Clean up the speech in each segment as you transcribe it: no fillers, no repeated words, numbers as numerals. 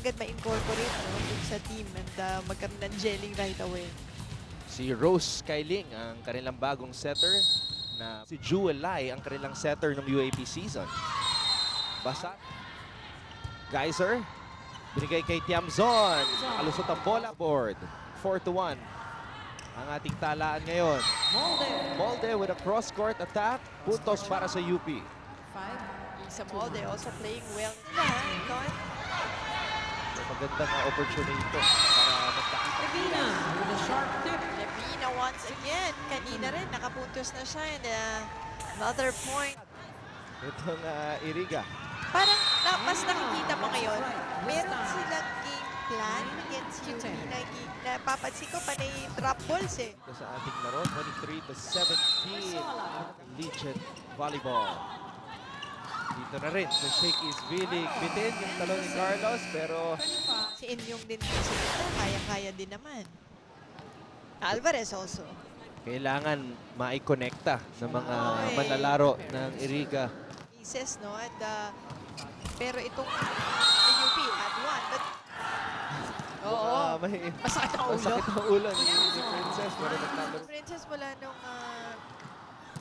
agad ma-incorporate dun sa team and magkaroon ng gelling right away. Si Rose Kailing ang kanilang bagong setter na si Jewel Lai ang kanilang setter ng UAP season. Basa. Geyser. Binigay kay Tiamzon. Alusot ang bola. Board. 4-1. Ang ating talaan ngayon. Molde with a cross-court attack. Puntos para sa UP. Sa Molde also playing well. Magandang opportunity ito para magpakita. Levina with a sharp tip. Levina once again. Kanina rin, nakapuntos na siya. And another point. Itong Iriga. Parang mas nakikita mo ngayon, meron silang game plan against UP. Napapansin ko, panay drop balls eh. Ito sa ating laro, 23-17. Legion Volleyball. Dito na rin sa Shakey's Villig. Bitin yung talon ni Carlos, pero Si Inyong din sa gitna, kaya-kaya din naman. Alvarez also. kailangan maikonekta ng mga manlalaro ng Iriga. Pieces, no? And, pero itong UP had one. But, oo. May Masakit ang ulo. masakit ang ulo ni Princess. Pero naglalaro. Princess mula nung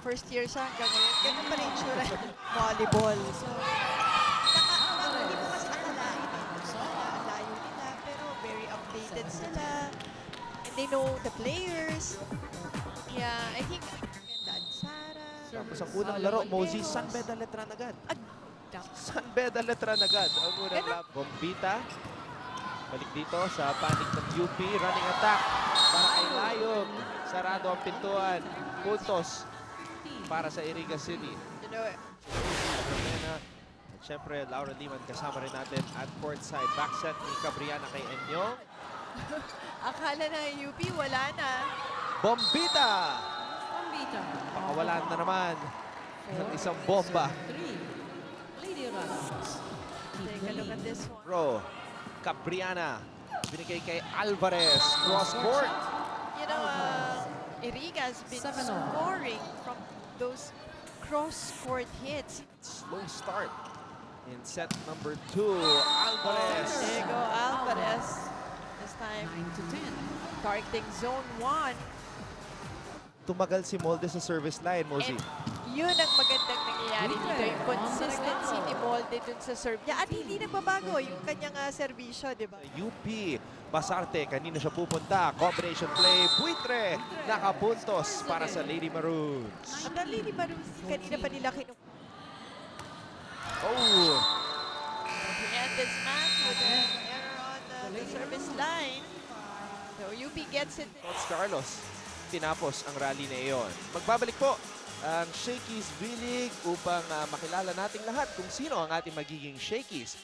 first year siya hanggang ngayon. Ganun pa rin yung tsura ng volleyball. So, hindi mo kasi akalain eh. Layo nila, pero very updated sila. And they know the players. Yeah, I think Dad Sara. Tapos ang unang laro, Mosey, San Beda Letran agad. San Beda Letran agad. Ang unang lab. Bombita. Balik dito sa panig ng UP. Running attack para kay Layog. Sarado ang pintuan. Puntos para sa Iriga City. You know, At syempre, Laura Liman kasama rin natin at courtside. Backset ni Cabriana kay Enyo. akala na UP wala na. Bombita! Bombita. Pakawalan na naman ng isang bomba. 3. Lady Ramos. Take a look at this one. Bro, Cabriana. Binigay kay Alvarez. Cross court. You know, Iriga has been 7-0. scoring from those cross-court hits. Slow start in set number 2. Alvarez. There you go, Alvarez. This time, 9-10. targeting zone 1. Tumagal si Molde sa service line, Mosey. And yun ang magandang nangyayari dito. Yung consistency ni Molde dun sa serve niya. At hindi nagbabago yung kanyang servisyo, di ba? UP, Basarte, kanina siya pupunta. Combination play, Buitre, nakapuntos para sa Lady Maroons. At ang Lady Maroons, kanina pa nila Oh, We end this match with an error on the service line. So UP gets it. Coach Carlos, tinapos ang rally na iyon. Magbabalik po ang Shakey's Villig upang makilala nating lahat kung sino ang ating magiging Shakey's